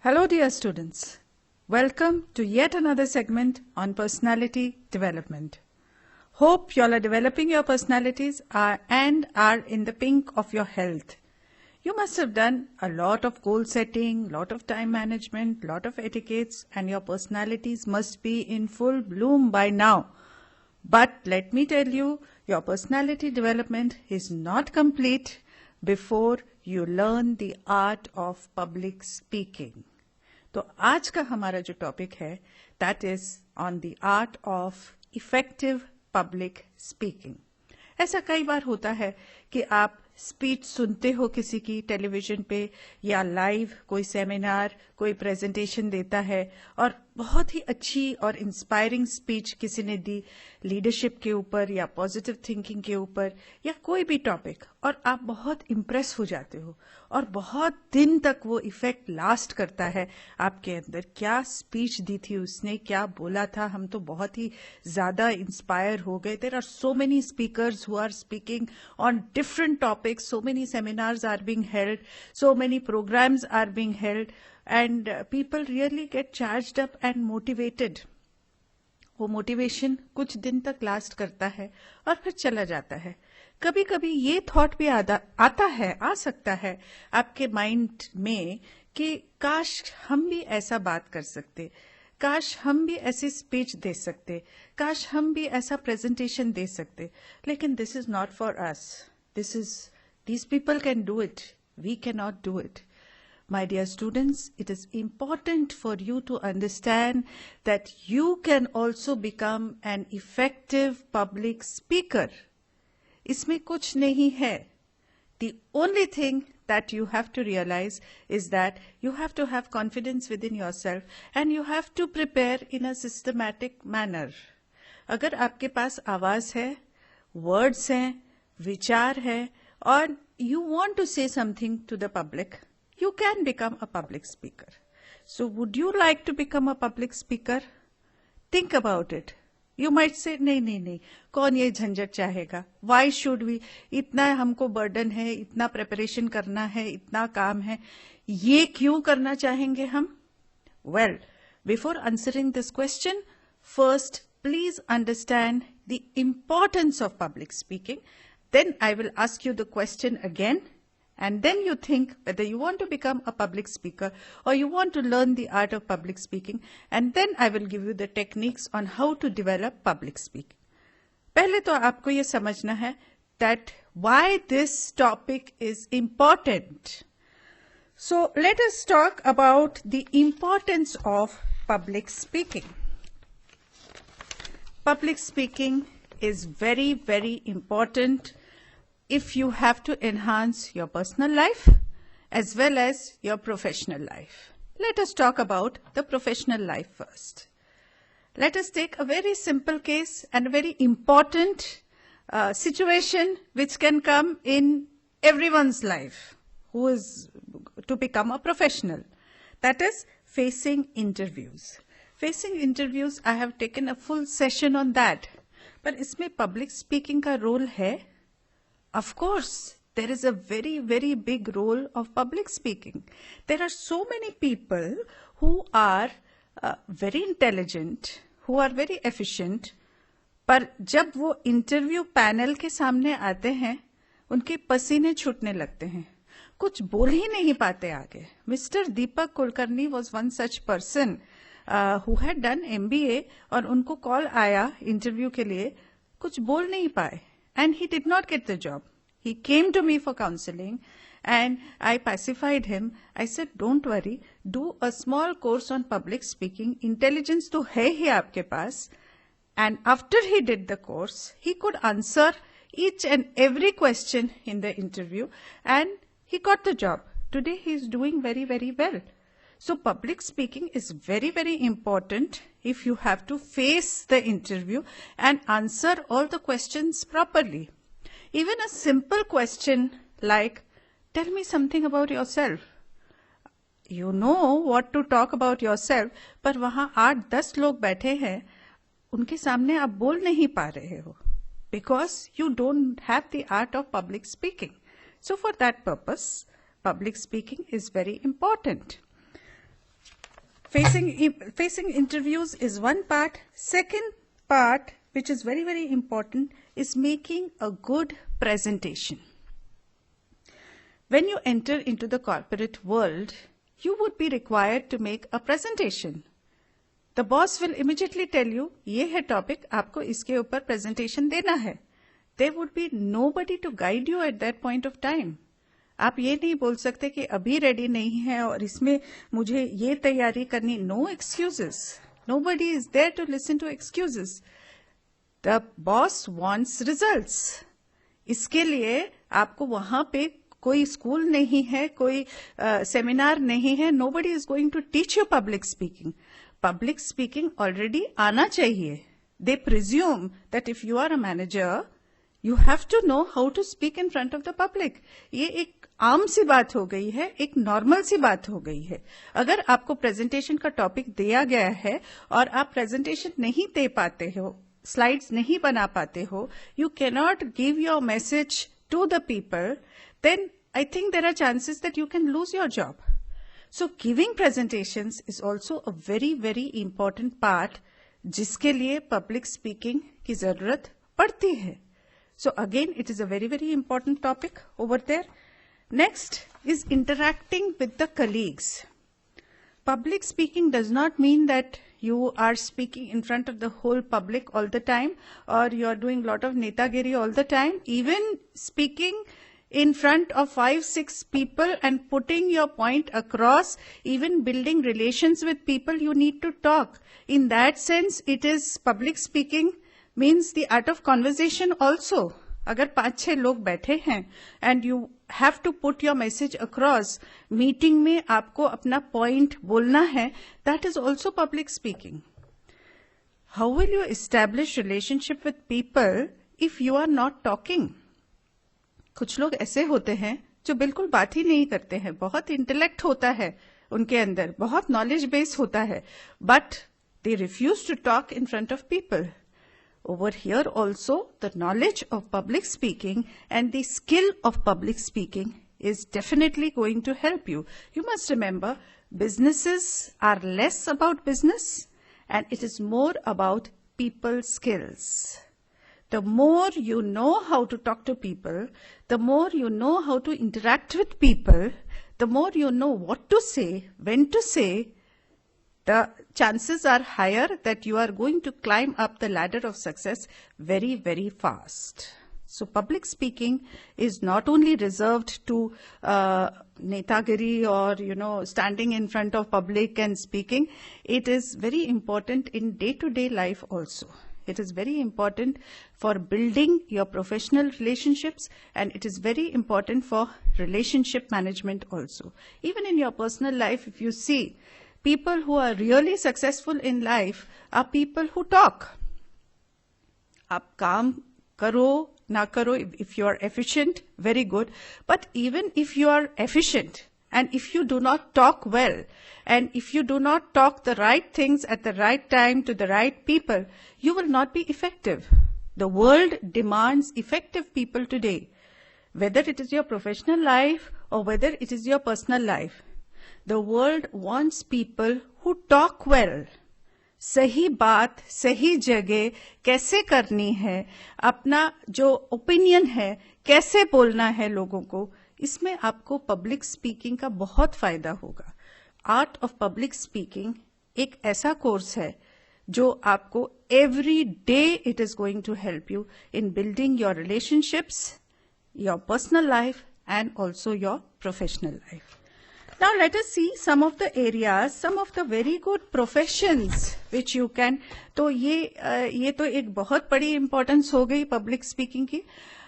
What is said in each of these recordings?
Hello dear students, welcome to yet another segment on personality development. Hope you all are developing your personalities and are in the pink of your health. You must have done a lot of goal setting, lot of time management, lot of etiquettes, and your personalities must be in full bloom by now. But let me tell you, your personality development is not complete before you learn the art of public speaking. तो आज का हमारा जो topic है that is on the art of effective public speaking. ऐसा कई बार होता है कि आप स्पीच सुनते हो किसी की टेलीविजन पे या लाइव कोई सेमिनार कोई प्रेजेंटेशन देता है और बहुत ही अच्छी और इंस्पायरिंग स्पीच किसी ने दी लीडरशिप के ऊपर या पॉजिटिव थिंकिंग के ऊपर या कोई भी टॉपिक, और आप बहुत इम्प्रेस हो जाते हो और बहुत दिन तक वो इफेक्ट लास्ट करता है आपके अंदर. क्या स्पीच दी थी उसने, क्या बोला था, हम तो बहुत ही ज्यादा इंस्पायर हो गए. There are so many speakers who are speaking on different topics, so many seminars are being held, so many programmes are being held and people really get charged up and motivated. वो motivation कुछ दिन तक last करता है और फिर चला जाता है. कभी कभी ये थॉट भी आ सकता है आपके माइंड में कि काश हम भी ऐसा बात कर सकते, काश हम भी ऐसी स्पीच दे सकते, काश हम भी ऐसा प्रेजेंटेशन दे सकते. लेकिन this is not for us. These people can do it. We cannot do it. My dear students, it is important for you to understand that you can also become an effective public speaker. इसमें कुछ नहीं है. The only thing that you have to realize is that you have to have confidence within yourself and you have to prepare in a systematic manner. अगर आपके पास आवाज है, words हैं, विचार है और you want to say something to the public, you can become a public speaker. So would you like to become a public speaker? Think about it. You might say, नहीं, कौन ये झंझट चाहेगा? Why should we? इतना हमको burden है, इतना preparation करना है, इतना काम है, ये क्यों करना चाहेंगे हम? Well, before answering this question, first please understand the importance of public speaking. Then I will ask you the question again. And then you think whether you want to become a public speaker or you want to learn the art of public speaking. And then I will give you the techniques on how to develop public speaking. पहले तो आपको ये समझना है that why this topic is important. So let us talk about the importance of public speaking. Public speaking is very, very important if you have to enhance your personal life as well as your professional life. Let us talk about the professional life first. Let us take a very simple case and a very important situation which can come in everyone's life who is to become a professional. That is facing interviews. Facing interviews, I have taken a full session on that. पर इसमें public speaking का role है. Of course, there is a very, very big role of public speaking. There are so many people who are very intelligent, who are very efficient, पर जब वो interview panel के सामने आते हैं, उनके पसीने छूटने लगते हैं, कुछ बोल ही नहीं पाते आगे. Mister Deepak Kulkarni was one such person who had done MBA और उनको कॉल आया इंटरव्यू के लिए, कुछ बोल नहीं पाए. And he did not get the job. He came to me for counseling and I pacified him. I said, don't worry, do a small course on public speaking. Intelligence तो है ही आपके पास. And after he did the course, he could answer each and every question in the interview and he got the job. Today he is doing very, very well. So public speaking is very, very important if you have to face the interview and answer all the questions properly. Even a simple question like, tell me something about yourself. You know what to talk about yourself, पर वहाँ 8-10 लोग बैठे हैं, उनके सामने आप बोल नहीं पा रहे हो. Because you don't have the art of public speaking. So for that purpose, public speaking is very important. Facing interviews is one part. Second part, which is very, very important, is making a good presentation. When you enter into the corporate world, you would be required to make a presentation. The boss will immediately tell you, ये है topic, आपको इसके ऊपर presentation देना है. There would be nobody to guide you at that point of time. आप ये नहीं बोल सकते कि अभी रेडी नहीं है और इसमें मुझे ये तैयारी करनी. No excuses. Nobody is there to listen to excuses. The boss wants results. इसके लिए आपको वहां पे कोई स्कूल नहीं है, कोई सेमिनार नहीं है. Nobody is going to teach you public speaking. Public speaking already आना चाहिए. They presume that if you are a manager, you have to know how to speak in front of the public. ये एक आम सी बात हो गई है, एक नॉर्मल सी बात हो गई है. अगर आपको प्रेजेंटेशन का टॉपिक दिया गया है और आप प्रेजेंटेशन नहीं दे पाते हो, स्लाइड्स नहीं बना पाते हो, you cannot give your message to the people, then I think there are chances that you can lose your job. So giving presentations is also a very, very important part जिसके लिए public speaking की जरूरत पड़ती है. So again, it is a very, very important topic over there. Next is interacting with the colleagues. Public speaking does not mean that you are speaking in front of the whole public all the time or you are doing a lot of netagiri all the time. Even speaking in front of 5-6 people and putting your point across, even building relations with people, you need to talk. In that sense, it is public speaking means the art of conversation also. अगर 5-6 लोग बैठे हैं and you have to put your message across, meeting में आपको अपना point बोलना है, that is also public speaking. How will you establish relationship with people if you are not talking? कुछ लोग ऐसे होते हैं जो बिल्कुल बात ही नहीं करते हैं, बहुत इंटेलेक्ट होता है उनके अंदर, बहुत नॉलेज बेस होता है, but they refuse to talk in front of people. Over here also, the knowledge of public speaking and the skill of public speaking is definitely going to help you. You must remember, businesses are less about business and it is more about people skills. The more you know how to talk to people, the more you know how to interact with people, the more you know what to say, when to say, the chances are higher that you are going to climb up the ladder of success very, very fast. So public speaking is not only reserved to netagiri or, standing in front of public and speaking. It is very important in day-to-day life also. It is very important for building your professional relationships and it is very important for relationship management also. Even in your personal life, if you see, people who are really successful in life are people who talk. आप काम करो, ना करो, if you are efficient, very good. But even if you are efficient and if you do not talk well and if you do not talk the right things at the right time to the right people, you will not be effective. The world demands effective people today, whether it is your professional life or whether it is your personal life. The world wants people who talk well. सही बात सही जगह कैसे करनी है, अपना जो opinion है कैसे बोलना है लोगों को, इसमें आपको पब्लिक स्पीकिंग का बहुत फायदा होगा. आर्ट ऑफ पब्लिक स्पीकिंग एक ऐसा कोर्स है जो आपको every day it is going to help you in building your relationships, your personal life and also your professional life. Now let us see some of the areas, some of the very good professions which you can. तो ये तो एक बहुत बड़ी importance हो गई public speaking की.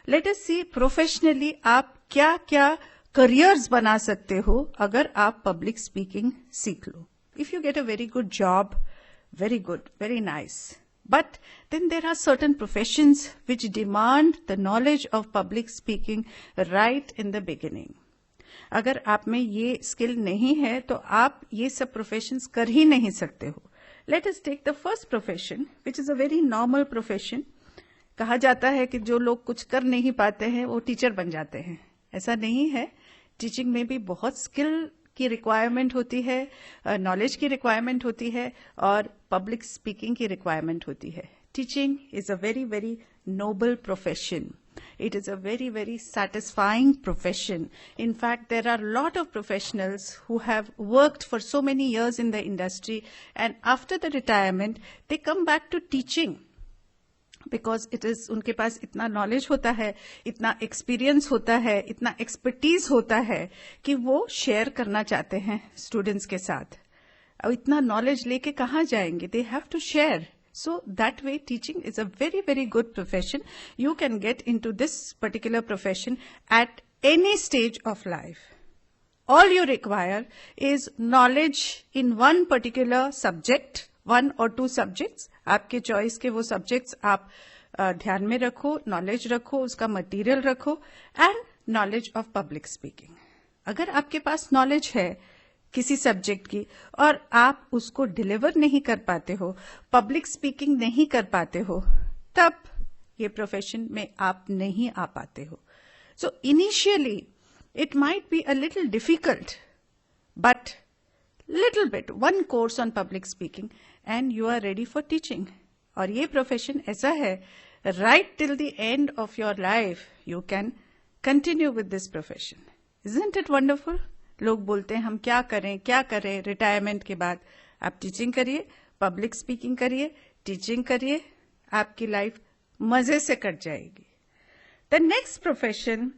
Let us see professionally आप क्या क्या careers बना सकते हो अगर आप public speaking सीख लो. If you get a very good job, very good, very nice. But then there are certain professions which demand the knowledge of public speaking right in the beginning. अगर आप में ये स्किल नहीं है तो आप ये सब प्रोफेशंस कर ही नहीं सकते हो. Let us take the first profession which is a very normal profession. कहा जाता है कि जो लोग कुछ कर नहीं पाते हैं वो टीचर बन जाते हैं. ऐसा नहीं है. टीचिंग में भी बहुत स्किल की रिक्वायरमेंट होती है, नॉलेज की रिक्वायरमेंट होती है और पब्लिक स्पीकिंग की रिक्वायरमेंट होती है. Teaching is a very very noble profession. It is a very, very satisfying profession. In fact, there are a lot of professionals who have worked for so many years in the industry, and after the retirement, they come back to teaching. Because it is उनके पास इतना knowledge होता है, इतना experience होता है, इतना expertise होता है कि वो शेयर करना चाहते हैं स्टूडेंट्स के साथ. अब इतना नॉलेज लेके कहाँ जाएंगे? They have to share. So that way teaching is a very, very good profession. You can get into this particular profession at any stage of life. All you require is knowledge in one particular subject, one or two subjects. आपके choice के वो subjects आप ध्यान में रखो, knowledge रखो, उसका material रखो and knowledge of public speaking. अगर आपके पास knowledge है किसी सब्जेक्ट की और आप उसको डिलीवर नहीं कर पाते हो, पब्लिक स्पीकिंग नहीं कर पाते हो, तब ये प्रोफेशन में आप नहीं आ पाते हो. So initially it might be a little difficult, but little bit one course on public speaking and you are ready for teaching. और ये प्रोफेशन ऐसा है, right till the end of your life you can continue with this profession. Isn't it wonderful? लोग बोलते हैं हम क्या करें रिटायरमेंट के बाद. आप टीचिंग करिए, पब्लिक स्पीकिंग करिए, टीचिंग करिए, आपकी लाइफ मजे से कट जाएगी. The next profession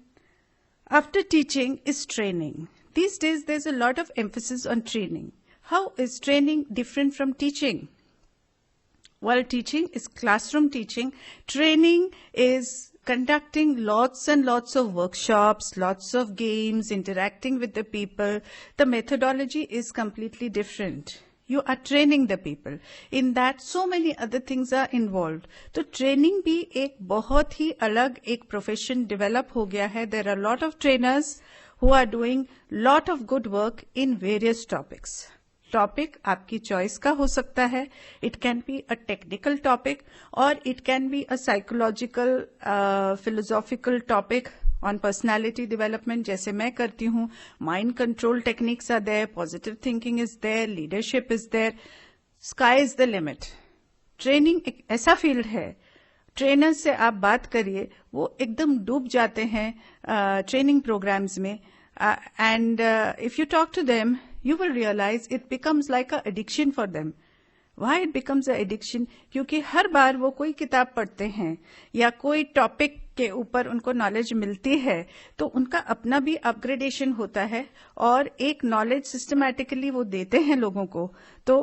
after teaching is training. These days there's a lot of emphasis on training. How is training different from teaching? While teaching is classroom teaching, training is conducting lots and lots of workshops, lots of games, interacting with the people. The methodology is completely different. You are training the people. In that, so many other things are involved. तो training भी एक बहुत ही अलग एक profession develop हो गया है. There are a lot of trainers who are doing lot of good work in various topics. Topic आपकी चॉइस का हो सकता है. It can be a technical topic और it can be a psychological philosophical topic on personality development, जैसे मैं करती हूँ. Mind control techniques are there, positive thinking is there, leadership is there. Sky is the limit. Training एक ऐसा field है, trainer से आप बात करिए, वो एकदम डूब जाते हैं ट्रेनिंग प्रोग्राम्स में. And if you talk to them, you will realize it becomes like a addiction for them. Why it becomes an addiction? क्योंकि हर बार वो कोई किताब पढ़ते हैं या कोई टॉपिक के ऊपर उनको नॉलेज मिलती है, तो उनका अपना भी अपग्रेडेशन होता है और एक नॉलेज सिस्टमैटिकली वो देते हैं लोगों को, तो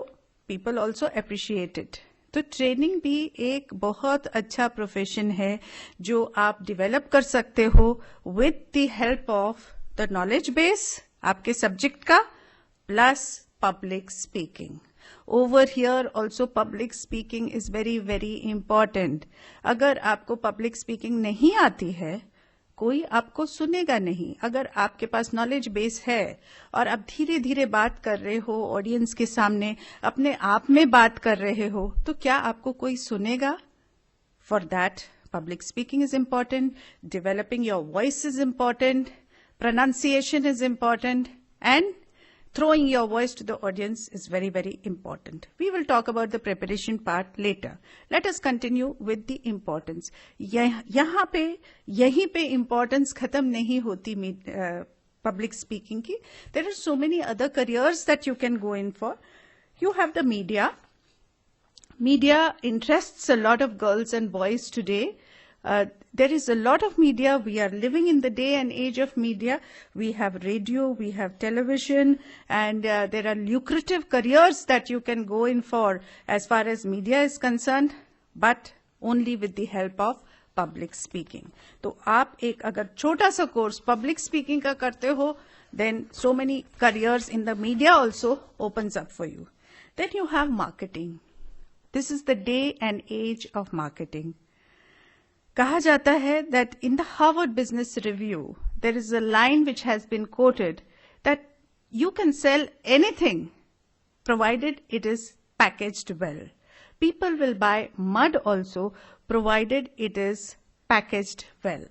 पीपल ऑल्सो अप्रिशिएट इट. तो ट्रेनिंग भी एक बहुत अच्छा प्रोफेशन है जो आप डिवेलप कर सकते हो with the help of the knowledge base आपके सब्जेक्ट का plus public speaking. Over here also public speaking is very very important. अगर आपको पब्लिक स्पीकिंग नहीं आती है, कोई आपको सुनेगा नहीं. अगर आपके पास नॉलेज बेस है और आप धीरे धीरे बात कर रहे हो ऑडियंस के सामने, अपने आप में बात कर रहे हो, तो क्या आपको कोई सुनेगा? For that public speaking is important, developing your voice is important, pronunciation is important, and throwing your voice to the audience is very, very important. We will talk about the preparation part later. Let us continue with the importance. यहाँ पे यहीं पे importance खत्म नहीं होती public speaking की. There are so many other careers that you can go in for. You have the media. Media interests a lot of girls and boys today. There is a lot of media. We are living in the day and age of media. We have radio, we have television, and there are lucrative careers that you can go in for as far as media is concerned, but only with the help of public speaking. तो आप एक अगर छोटा सा course public speaking का करते हो, then so many careers in the media also opens up for you. Then you have marketing. This is the day and age of marketing. कहा जाता है that in the Harvard Business Review, there is a line which has been quoted that you can sell anything provided it is packaged well. People will buy mud also provided it is packaged well.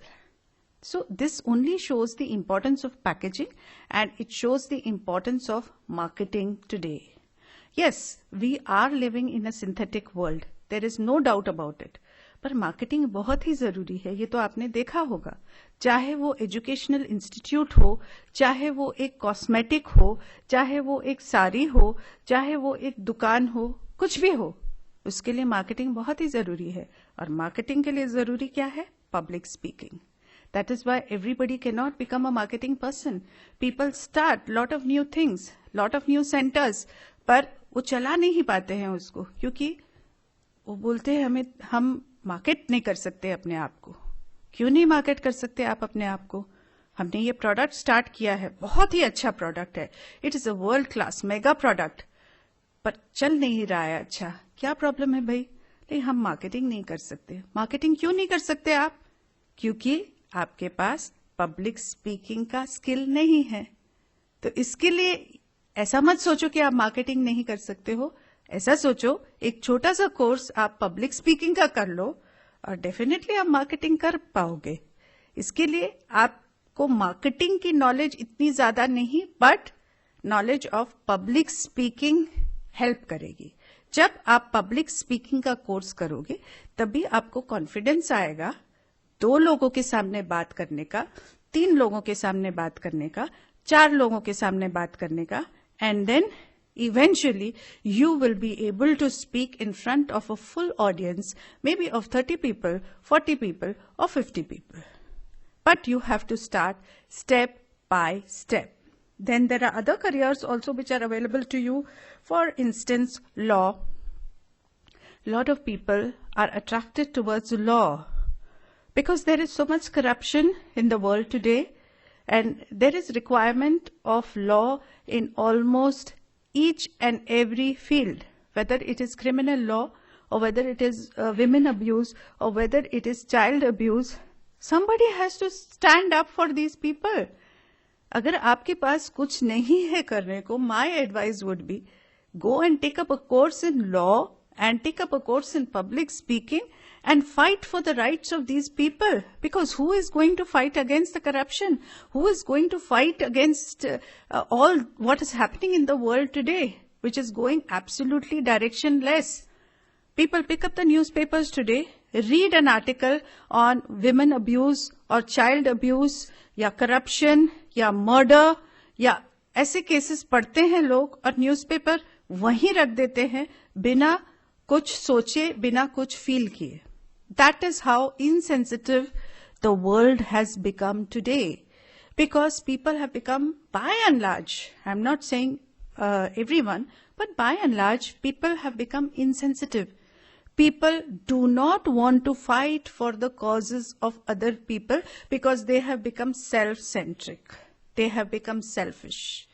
So this only shows the importance of packaging and it shows the importance of marketing today. Yes, we are living in a synthetic world. There is no doubt about it. पर marketing बहुत ही जरूरी है, ये तो आपने देखा होगा. चाहे वो एजुकेशनल इंस्टीट्यूट हो, चाहे वो एक कॉस्मेटिक हो, चाहे वो एक साड़ी हो, चाहे वो एक दुकान हो, कुछ भी हो, उसके लिए मार्केटिंग बहुत ही जरूरी है. और मार्केटिंग के लिए जरूरी क्या है? Public speaking. That is why everybody cannot become a marketing person. People start lot of new things, lot of new centers, पर वो चला नहीं पाते हैं उसको, क्योंकि वो बोलते हैं हम मार्केट नहीं कर सकते अपने आप को. क्यों नहीं मार्केट कर सकते आप अपने आप को? हमने ये प्रोडक्ट स्टार्ट किया है, बहुत ही अच्छा प्रोडक्ट है, it is a world class mega product, पर चल नहीं रहा है. अच्छा, क्या प्रॉब्लम है भाई? नहीं, हम मार्केटिंग नहीं कर सकते. मार्केटिंग क्यों नहीं कर सकते आप? क्योंकि आपके पास पब्लिक स्पीकिंग का स्किल नहीं है. तो इसके लिए ऐसा मत सोचो कि आप मार्केटिंग नहीं कर सकते हो. ऐसा सोचो, एक छोटा सा कोर्स आप पब्लिक स्पीकिंग का कर लो और डेफिनेटली आप मार्केटिंग कर पाओगे. इसके लिए आपको मार्केटिंग की नॉलेज इतनी ज्यादा नहीं, but knowledge of public speaking help करेगी. जब आप पब्लिक स्पीकिंग का कोर्स करोगे तभी आपको कॉन्फिडेंस आएगा 2 लोगों के सामने बात करने का, 3 लोगों के सामने बात करने का, 4 लोगों के सामने बात करने का, and then eventually you will be able to speak in front of a full audience, maybe of 30 people, 40 people or 50 people. But you have to start step by step. Then there are other careers also which are available to you. For instance, law. A lot of people are attracted towards law because there is so much corruption in the world today, and there is requirement of law in almost each and every field, whether it is criminal law or whether it is women abuse or whether it is child abuse. Somebody has to stand up for these people. अगर आपके पास कुछ नहीं है करने को, my advice would be go and take up a course in law and take up a course in public speaking and fight for the rights of these people. Because who is going to fight against the corruption? Who is going to fight against all what is happening in the world today, which is going absolutely directionless? People pick up the newspapers today, read an article on women abuse or child abuse या corruption या murder या ऐसे cases पढ़ते हैं लोग और newspaper वहीं रख देते हैं बिना कुछ सोचे, बिना कुछ फील किए. That is how insensitive the world has become today, because people have become, by and large, I'm not saying everyone, but by and large, people have become insensitive. People do not want to fight for the causes of other people because they have become self-centric. They have become selfish.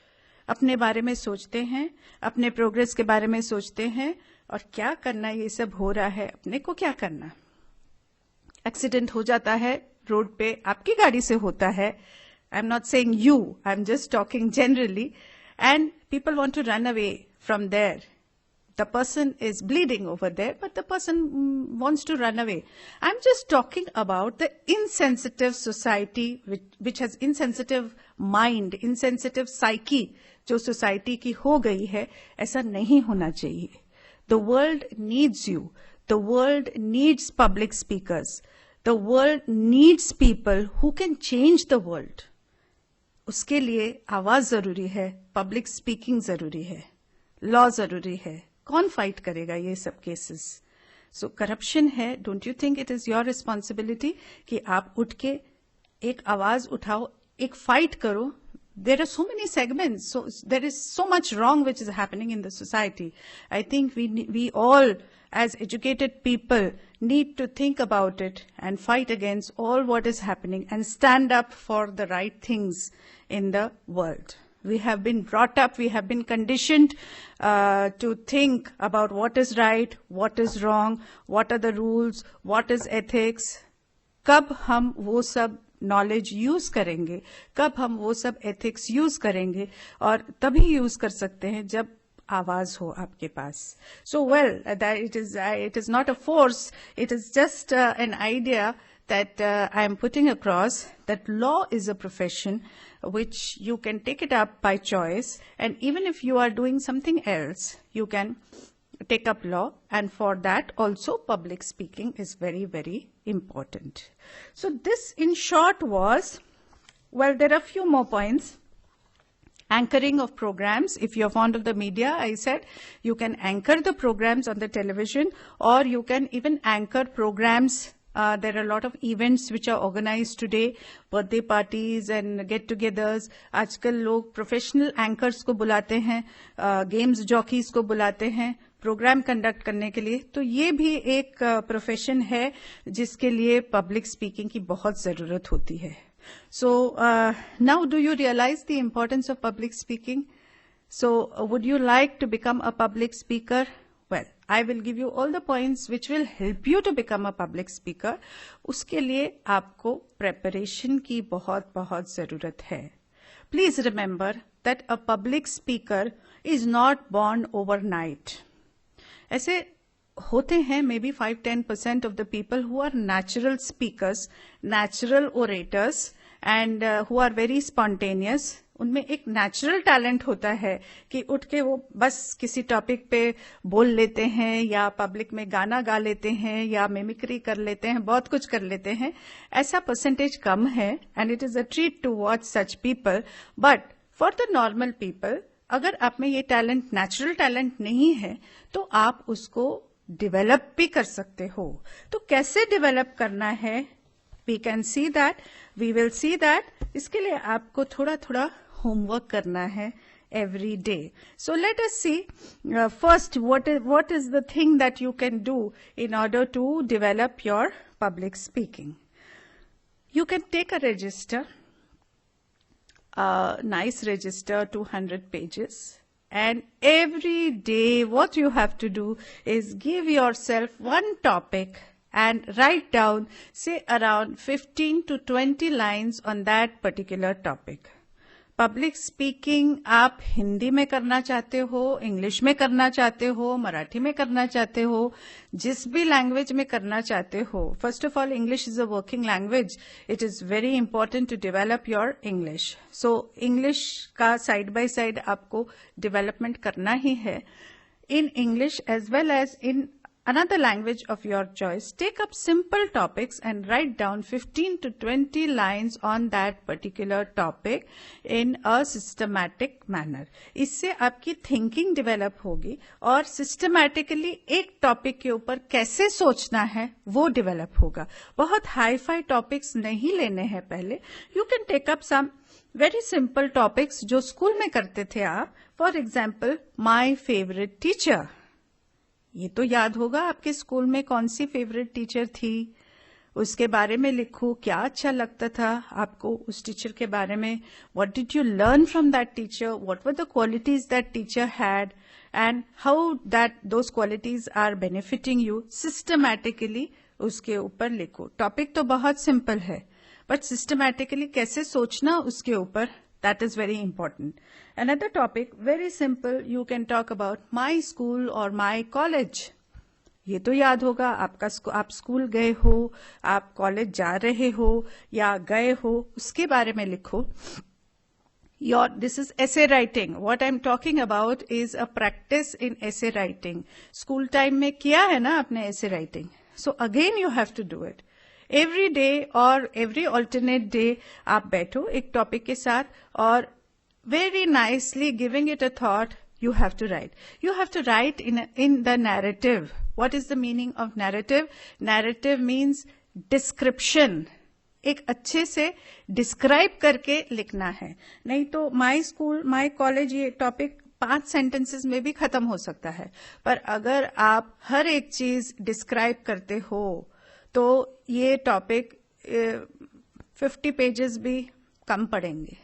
अपने बारे में सोचते हैं, अपने progress के बारे में सोचते हैं, और क्या करना, ये सब हो रहा है, अपने को क्या करना. एक्सीडेंट हो जाता है रोड पे, आपकी गाड़ी से होता है. I am not saying you, I am just talking generally, and people want to run away from there. The person is bleeding over there, but the person wants to run away. I'm just talking about the insensitive society, which has insensitive mind, insensitive psyche, जो society की हो गई है. ऐसा नहीं होना चाहिए. The world needs you. The world needs public speakers. The world needs people who can change the world. उसके लिए आवाज जरूरी है, पब्लिक स्पीकिंग जरूरी है, लॉ जरूरी है. कौन फाइट करेगा ये सब केसेस? सो करप्शन है. Don't you think it is your responsibility कि आप उठ के एक आवाज उठाओ, एक फाइट करो? There are so many segments, so there is so much wrong which is happening in the society. I think we all, as educated people, need to think about it and fight against all what is happening and stand up for the right things in the world. We have been brought up, we have been conditioned to think about what is right, what is wrong, what are the rules, what is ethics. कब हम वो सब knowledge use करेंगे, कब हम वो सब ethics use करेंगे, और तभी यूज कर सकते हैं जब आवाज हो आपके पास. So well, it is not a force, it is just an idea that I am putting across that law is a profession which you can take it up by choice, and even if you are doing something else, you can take up law, and for that also public speaking is very, very important. So this in short was, well, there are a few more points. Anchoring of programs. If you're fond of the media, I said you can anchor the programs on the television, or you can even anchor programs. There are a lot of events which are organized today, birthday parties and get-togethers. आजकल लोग professional anchors को बुलाते हैं, games jockeys को बुलाते हैं programme conduct करने के लिए. तो ये भी एक प्रोफेशन है जिसके लिए पब्लिक स्पीकिंग की बहुत जरूरत होती है. So now do you realize the importance of public speaking? So would you like to become a public speaker? Well, I will give you all the points which will help you to become a public speaker. उसके लिए आपको preparation की बहुत बहुत जरूरत है. Please remember that a public speaker is not born overnight. ऐसे होते हैं maybe 5-10% of the people who are natural speakers, natural orators and who are very spontaneous. उनमें एक नेचुरल टैलेंट होता है कि उठ के वो बस किसी टॉपिक पे बोल लेते हैं, या पब्लिक में गाना गा लेते हैं, या मिमिक्री कर लेते हैं, बहुत कुछ कर लेते हैं. ऐसा परसेंटेज कम है, and it is a treat to watch such people. But for the normal people, अगर आप में ये टैलेंट, नेचुरल टैलेंट नहीं है, तो आप उसको डेवलप भी कर सकते हो. तो कैसे डेवलप करना है, we can see that, we will see that. इसके लिए आपको थोड़ा थोड़ा होमवर्क करना है every day. So let us see first what is the thing that you can do in order to develop your public speaking. You can take a register, a nice register, 200 pages. And every day what you have to do is give yourself one topic and write down, say, around 15 to 20 lines on that particular topic. Public speaking आप हिंदी में करना चाहते हो, English में करना चाहते हो, मराठी में करना चाहते हो, जिस भी लैंग्वेज में करना चाहते हो. First of all, English is a working language. It is very important to develop your English. So English का साइड बाय साइड आपको डेवलपमेंट करना ही है. in English as well as in another language of your choice, take up simple topics and write down 15 to 20 lines on that particular topic in a systematic manner. इससे आपकी thinking develop होगी और systematically एक topic के ऊपर कैसे सोचना है वो develop होगा. बहुत high-fi topics नहीं लेने हैं पहले. You can take up some very simple topics जो स्कूल में करते थे आप. For example, my favorite teacher. ये तो याद होगा आपके स्कूल में कौन सी फेवरेट टीचर थी, उसके बारे में लिखो. क्या अच्छा लगता था आपको उस टीचर के बारे में. What did you learn from that teacher, what were the qualities that teacher had and how that those qualities are benefiting you. Systematically उसके ऊपर लिखो. टॉपिक तो बहुत सिंपल है बट सिस्टमैटिकली कैसे सोचना उसके ऊपर, that is very important. Another topic, very simple, you can talk about my school or my college. ये तो याद होगा आपका. आप स्कूल गए हो, आप कॉलेज जा रहे हो या गए हो, उसके बारे में लिखो. This is essay writing. What I'm talking about is a practice in essay writing. School time में किया है ना आपने essay writing. So again you have to do it. Every day और एवरी ऑल्टरनेट डे आप बैठो एक टॉपिक के साथ और very nicely giving it a thought you have to write. You have to write in the narrative. What is the meaning of narrative? Narrative means description. एक अच्छे से डिस्क्राइब करके लिखना है. नहीं तो माई स्कूल माई कॉलेज ये topic 5 sentences में भी खत्म हो सकता है. पर अगर आप हर एक चीज डिस्क्राइब करते हो तो ये टॉपिक 50 पेजेस भी कम पड़ेंगे.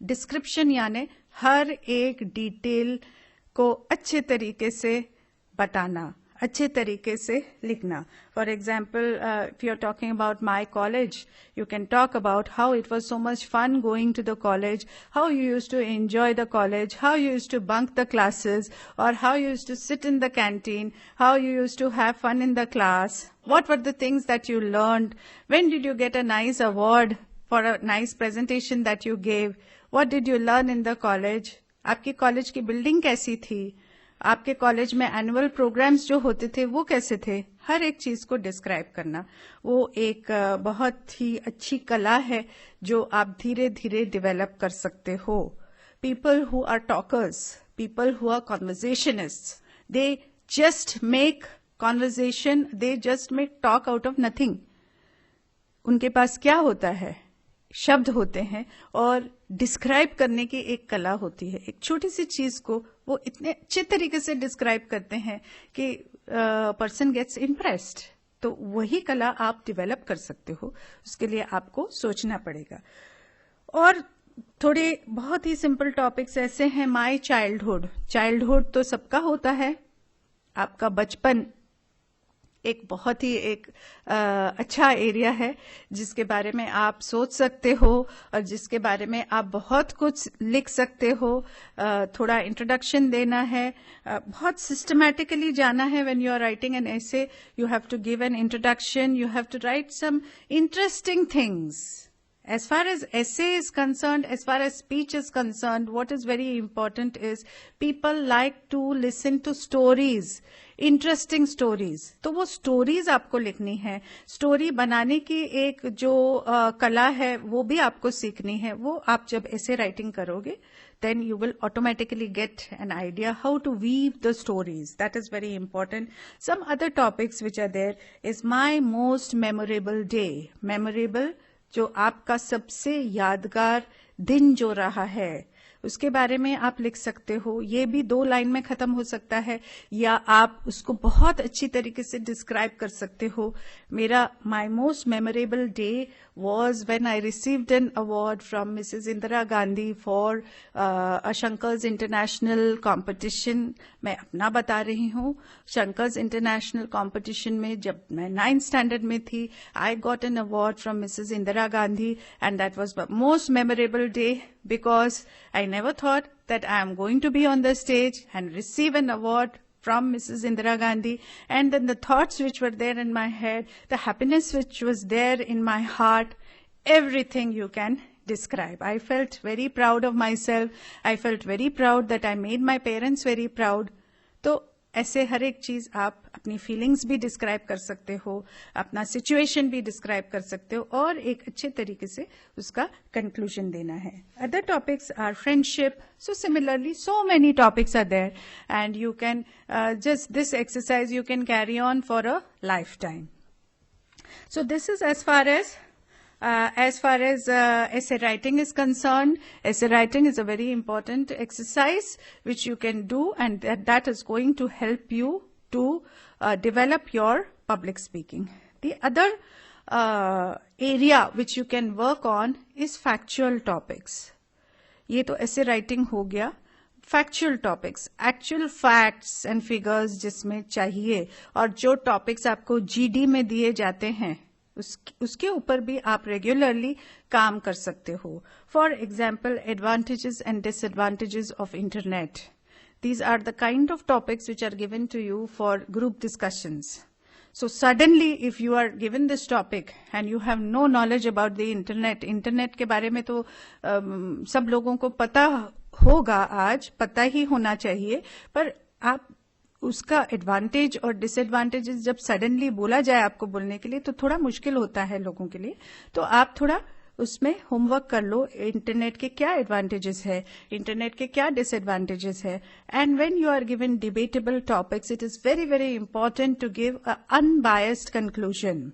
डिस्क्रिप्शन यानी हर एक डिटेल को अच्छे तरीके से बताना. अच्छे तरीके से लिखना. For example, if you are talking about my college, you can talk about how it was so much fun going to the college, how you use to enjoy the college, how you use to bunk the classes, और how you used to sit in the canteen, how you used to have fun in the class, what were the things that you learned, when did you get a nice award for a nice presentation that you gave, what did you learn in the college, आपकी college की building कैसी थी, आपके college में annual programmes जो होते थे वो कैसे थे. हर एक चीज को डिस्क्राइब करना वो एक बहुत ही अच्छी कला है जो आप धीरे धीरे डेवलप कर सकते हो. People who are talkers, people who are conversationists, they just make conversation, they just make talk out of nothing. उनके पास क्या होता है, शब्द होते हैं और डिस्क्राइब करने की एक कला होती है. एक छोटी सी चीज को वो इतने अच्छे तरीके से डिस्क्राइब करते हैं कि पर्सन गेट्स इम्प्रेस्ड. तो वही कला आप डेवलप कर सकते हो, उसके लिए आपको सोचना पड़ेगा. और थोड़े बहुत ही सिंपल टॉपिक्स ऐसे हैं. माय चाइल्डहुड, चाइल्डहुड तो सबका होता है. आपका बचपन एक बहुत ही एक अच्छा एरिया है जिसके बारे में आप सोच सकते हो और जिसके बारे में आप बहुत कुछ लिख सकते हो. थोड़ा इंट्रोडक्शन देना है, बहुत सिस्टमैटिकली जाना है. When you are writing an essay, you have to give an introduction, you have to write some interesting things. As far as essay is concerned, as far as speech is concerned, what is very important is people like to listen to stories, interesting stories. तो वो stories आपको लिखनी है. Story बनाने की एक जो कला है वो भी आपको सीखनी है. वो आप जब essay writing करोगे, then you will automatically get an idea how to weave the stories. That is very important. Some other topics which are there is my most memorable day. Memorable जो आपका सबसे यादगार दिन जो रहा है उसके बारे में आप लिख सकते हो. ये भी 2 लाइन में खत्म हो सकता है या आप उसको बहुत अच्छी तरीके से डिस्क्राइब कर सकते हो. मेरा my most memorable day was when I received an award from Mrs. Indira Gandhi for a Shankars International competition. मैं अपना बता रही हूँ. Shankars International competition में जब मैं 9th standard में थी, I got an award from Mrs. Indira Gandhi and that was the most memorable day because I never thought that I am going to be on the stage and receive an award from Mrs. Indira Gandhi, and then the thoughts which were there in my head, the happiness which was there in my heart, everything you can describe. I felt very proud of myself. I felt very proud that I made my parents very proud. तो ऐसे हर एक चीज आप अपनी feelings भी describe कर सकते हो, अपना सिचुएशन भी डिस्क्राइब कर सकते हो और एक अच्छे तरीके से उसका कंक्लूजन देना है. Other topics are friendship. So similarly so many topics are there and you can just this exercise you can carry on for a lifetime. So this is as far as essay writing is concerned. Essay writing is a very important exercise which you can do, and that is going to help you to develop your public speaking. The other area which you can work on is factual topics. ये तो essay writing हो गया. Factual topics, actual facts and figures जिसमें चाहिए और जो topics आपको GD में दिए जाते हैं उसके ऊपर भी आप रेगुलरली काम कर सकते हो. For example, advantages and disadvantages of internet. These are the kind of topics which are given to you for group discussions. So suddenly if you are given this topic and you have no knowledge about the internet के बारे में तो सब लोगों को पता होगा, आज पता ही होना चाहिए, पर आप उसका एडवांटेज और डिसएडवांटेजेस जब सडनली बोला जाए आपको बोलने के लिए तो थोड़ा मुश्किल होता है लोगों के लिए. तो आप थोड़ा उसमें होमवर्क कर लो. इंटरनेट के क्या एडवांटेजेस है, इंटरनेट के क्या डिसएडवांटेजेस है. And when you are given debatable topics, it is very very important to give a unbiased conclusion.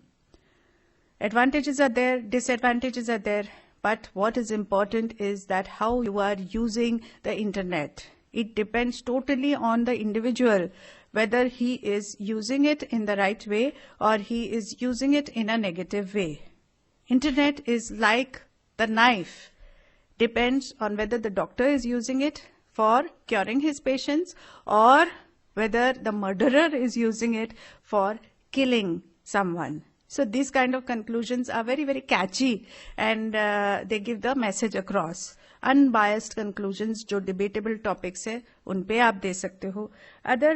Advantages are there, disadvantages are there, but what is important is that how you are using the internet. It depends totally on the individual, whether he is using it in the right way or he is using it in a negative way. Internet is like the knife. Depends on whether the doctor is using it for curing his patients or whether the murderer is using it for killing someone. So these kind of conclusions are very, very catchy and they give the message across. Unbiased conclusions जो debatable topics है उन पे आप दे सकते हो. Other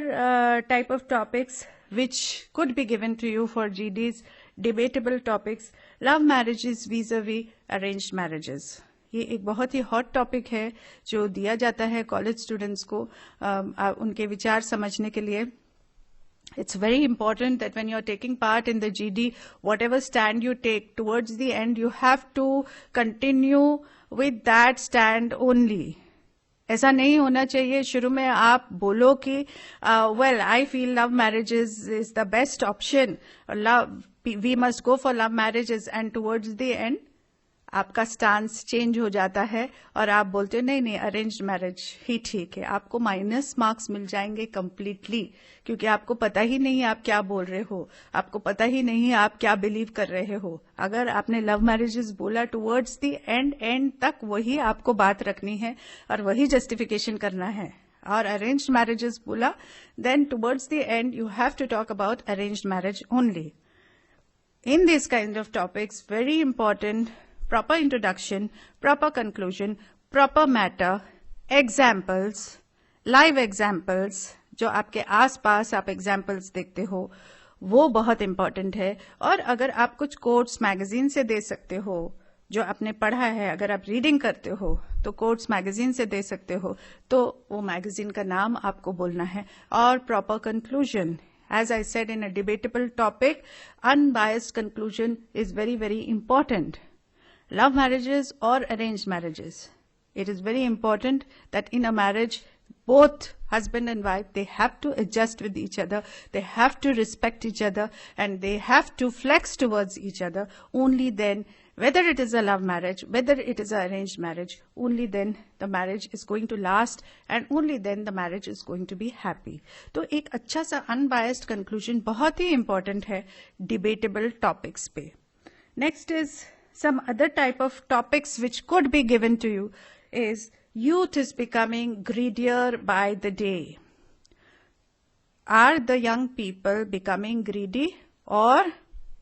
type of topics which could be given to you for GDs, debatable topics, love marriages vis-a-vis arranged marriages. ये एक बहुत ही हॉट टॉपिक है जो दिया जाता है कॉलेज स्टूडेंट्स को उनके विचार समझने के लिए. It's very important that when you're taking part in the GD, whatever stand you take towards the end, you have to continue with that stand only. ऐसा नहीं होना चाहिए शुरू में आप बोलो कि well, I feel love marriages is the best option. We must go for love marriages, and towards the end, आपका स्टांस चेंज हो जाता है और आप बोलते हो नहीं अरेंज्ड मैरिज ही ठीक है. आपको माइनस मार्क्स मिल जाएंगे कंप्लीटली, क्योंकि आपको पता ही नहीं आप क्या बोल रहे हो, आपको पता ही नहीं आप क्या बिलीव कर रहे हो. अगर आपने लव मैरिजेस बोला टुवर्ड्स द एंड तक वही आपको बात रखनी है और वही जस्टिफिकेशन करना है. और अरेंज्ड मैरिजेस बोला then towards the end you have to talk about arranged marriage only. In this kind of topics very important proper introduction, proper conclusion, proper matter, examples, live examples, जो आपके आसपास आप examples देखते हो वो बहुत important है. और अगर आप कुछ कोट्स मैगजीन से दे सकते हो जो आपने पढ़ा है, अगर आप रीडिंग करते हो तो कोट्स मैगजीन से दे सकते हो, तो वो मैगजीन का नाम आपको बोलना है. और proper conclusion, as I said in a debatable topic, unbiased conclusion is very, very important. Love marriages or arranged marriages, it is very important that in a marriage both husband and wife, they have to adjust with each other, they have to respect each other, and they have to flex towards each other. Only then, whether it is a love marriage, whether it is an arranged marriage, only then the marriage is going to last, and only then the marriage is going to be happy. तो एक अच्छा सा unbiased conclusion बहुत ही important है debatable topics पे. Next is some other type of topics which could be given to you is youth is becoming greedier by the day. Are the young people becoming greedy or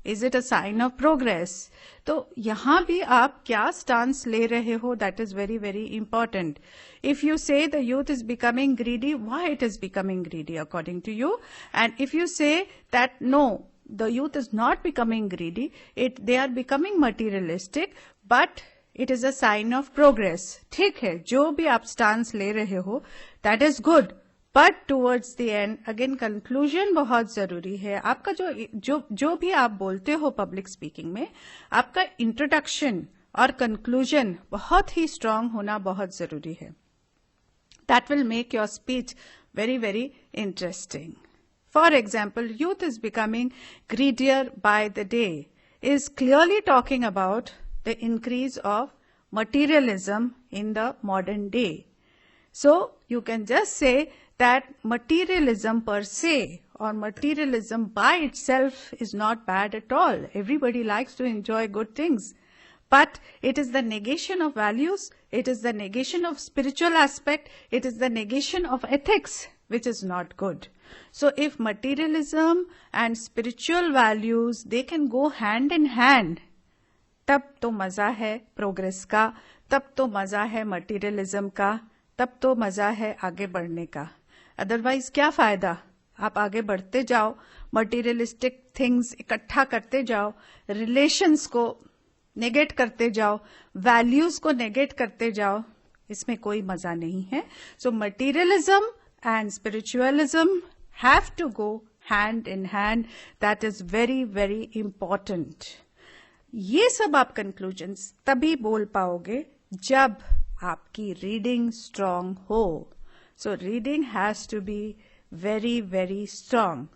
is it a sign of progress? तो यहाँ भी आप क्या stance ले रहे हो, that is very, very important. If you say the youth is becoming greedy, why it is becoming greedy according to you? And if you say that no, the youth is not becoming greedy, they are becoming materialistic, but it is a sign of progress. ठीक है, जो भी आप stance ले रहे हो, that is good. But towards the end, again conclusion बहुत जरूरी है. आपका जो भी आप बोलते हो पब्लिक स्पीकिंग में, आपका इंट्रोडक्शन और कंक्लूजन बहुत ही स्ट्रांग होना बहुत जरूरी है. That will make your speech very, very interesting. For example, youth is becoming greedier by the day is clearly talking about the increase of materialism in the modern day. So you can just say that materialism per se or materialism by itself is not bad at all. Everybody likes to enjoy good things. But it is the negation of values, it is the negation of spiritual aspect, it is the negation of ethics, which is not good. So if materialism and spiritual values, they can go hand in hand, तब तो मजा है progress का, तब तो मजा है materialism का, तब तो मजा है आगे बढ़ने का. अदरवाइज क्या फायदा? आप आगे बढ़ते जाओ, मटीरियलिस्टिक थिंग्स इकट्ठा करते जाओ, रिलेशंस को नेगेट करते जाओ, वैल्यूज को नेगेट करते जाओ, इसमें कोई मजा नहीं है. सो materialism and spiritualism have to go hand in hand. That is very, very important. ये सब आप conclusions तभी बोल पाओगे जब आपकी reading strong हो. So reading has to be very, very strong.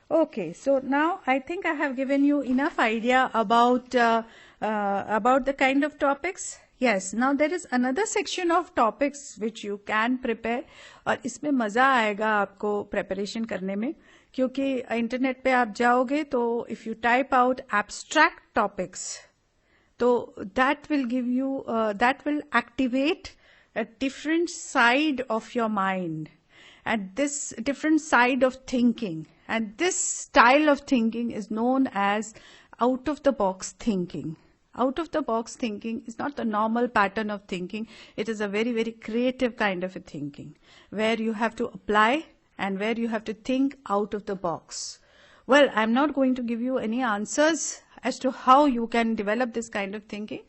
Okay, so now I think I have given you enough idea about the kind of topics. Yes, now there is another section of topics which you can prepare और इसमें मजा आएगा आपको preparation करने में, क्योंकि internet पे आप जाओगे तो if you type out abstract topics, तो that will give you, that will activate a different side of your mind. and this different side of thinking. And this style of thinking is known as out of the box thinking. Out of the box thinking is not the normal pattern of thinking. It is a very, very creative kind of a thinking where you have to apply and where you have to think out of the box. Well, I'm not going to give you any answers as to how you can develop this kind of thinking,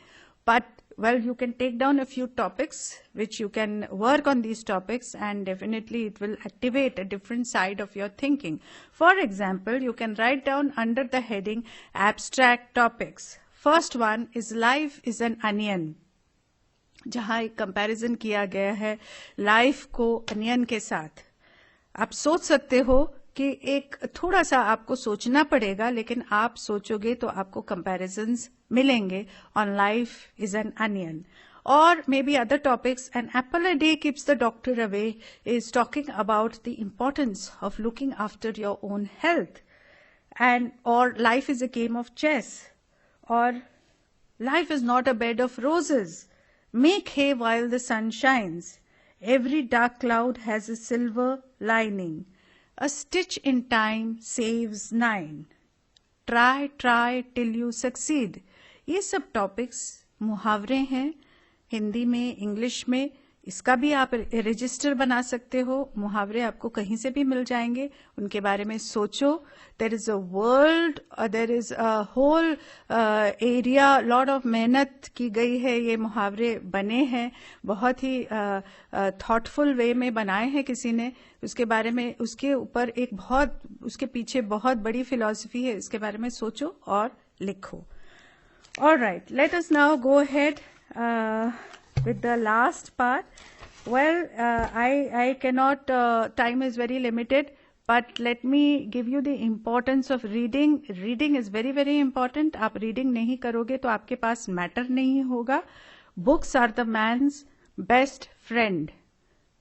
but well, you can take down a few topics which you can work on these topics, and definitely it will activate a different side of your thinking. For example, you can write down under the heading abstract topics. First one is life is an onion, जहाँ एक comparison किया गया है life को onion के साथ. आप सोच सकते हो कि एक थोड़ा सा आपको सोचना पड़ेगा, लेकिन आप सोचोगे तो आपको कंपैरिजन्स मिलेंगे on life is an onion. और maybe other topics, an apple a day keeps the doctor away is talking about the importance of looking after your own health, and और life is a game of chess, और life is not a bed of roses, make hay while the sun shines, every dark cloud has a silver lining, a stitch in time saves 9, try try till you succeed. ये सब topics मुहावरे हैं हिंदी में, English में. इसका भी आप register बना सकते हो. मुहावरे आपको कहीं से भी मिल जाएंगे, उनके बारे में सोचो. There is a world, there is a whole area, lot of मेहनत की गई है, ये मुहावरे बने हैं, बहुत ही थॉटफुल वे में बनाए हैं किसी ने. उसके बारे में, उसके ऊपर एक बहुत, उसके पीछे बहुत बड़ी फिलॉसफी है, इसके बारे में सोचो और लिखो. Alright, let us now go ahead with the last part. Well, I cannot, time is very limited, but let me give you the importance of reading. Reading is very, very important. आप reading नहीं करोगे तो आपके पास matter नहीं होगा. Books are the man's best friend.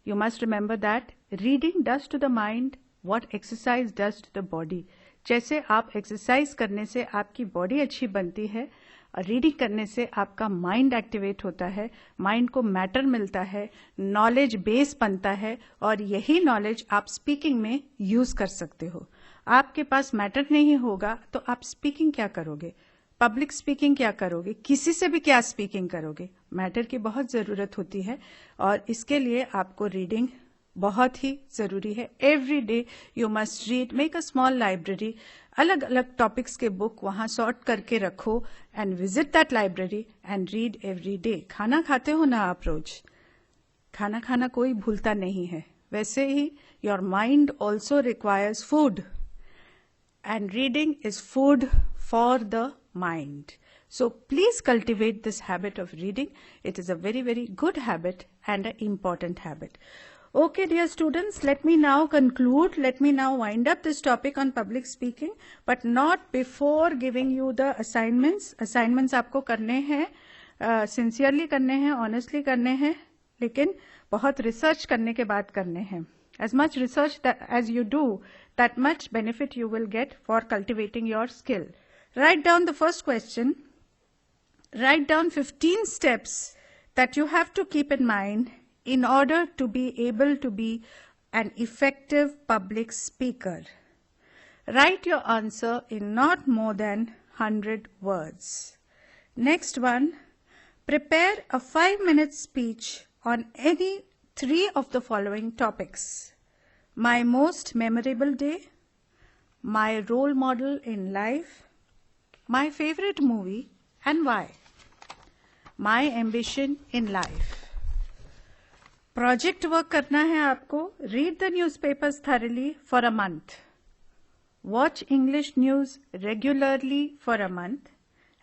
You must remember that. Reading does to the mind what exercise does to the body. जैसे आप exercise करने से आपकी बॉडी अच्छी बनती है, रीडिंग करने से आपका माइंड एक्टिवेट होता है, माइंड को मैटर मिलता है, नॉलेज बेस बनता है, और यही नॉलेज आप स्पीकिंग में यूज कर सकते हो. आपके पास मैटर नहीं होगा तो आप स्पीकिंग क्या करोगे, पब्लिक स्पीकिंग क्या करोगे, किसी से भी क्या स्पीकिंग करोगे. मैटर की बहुत जरूरत होती है, और इसके लिए आपको रीडिंग बहुत ही जरूरी है. Every day you must read. Make a small library, अलग अलग टॉपिक्स के बुक वहां सॉर्ट करके रखो, and visit that library and read every day. खाना खाते हो ना आप रोज, खाना खाना कोई भूलता नहीं है, वैसे ही your mind also requires food, and reading is food for the mind. So please cultivate this habit of reading. It is a very, very good habit and an important habit. Okay, dear students, let me now conclude. Let me now wind up this topic on public speaking, but not before giving you the assignments. Assignments आपको करने हैं, sincerely करने हैं, honestly करने हैं, लेकिन बहुत research करने के बाद करने हैं. As much research as you do, that much benefit you will get for cultivating your skill. Write down the first question. Write down 15 steps that you have to keep in mind in order to be able to be an effective public speaker. Write your answer in not more than 100 words. Next one, prepare a 5-minute speech on any 3 of the following topics: my most memorable day, my role model in life, my favorite movie and why, my ambition in life. Project work करना है आपको. Read the newspapers thoroughly for a month. Watch English news regularly for a month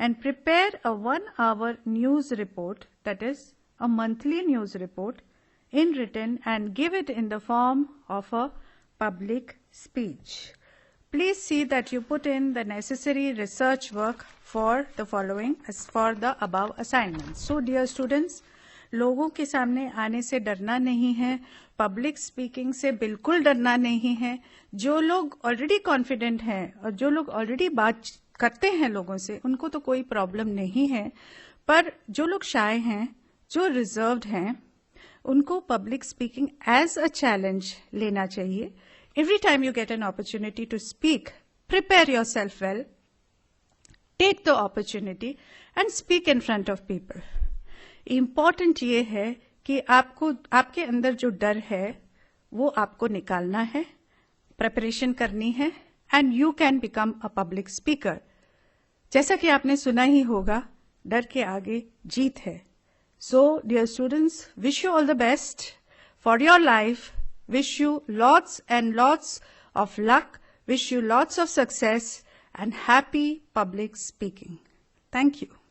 and prepare a 1-hour news report, that is a monthly news report, in written and give it in the form of a public speech. Please see that you put in the necessary research work for the following, as for the above assignments. So dear students, लोगों के सामने आने से डरना नहीं है, public speaking से बिल्कुल डरना नहीं है. जो लोग ऑलरेडी कॉन्फिडेंट हैं और जो लोग ऑलरेडी बात करते हैं लोगों से, उनको तो कोई प्रॉब्लम नहीं है. पर जो लोग शाय हैं, जो रिजर्व्ड हैं, उनको public speaking as a challenge लेना चाहिए. Every time you get an opportunity to speak, prepare yourself well, take the opportunity and speak in front of people. Important ये है कि आपके अंदर जो डर है वो आपको निकालना है, प्रिपरेशन करनी है, and you can become a public speaker. जैसा कि आपने सुना ही होगा, डर के आगे जीत है. So, dear students, wish you all the best for your life. Wish you lots and lots of luck. Wish you lots of success and happy public speaking. Thank you.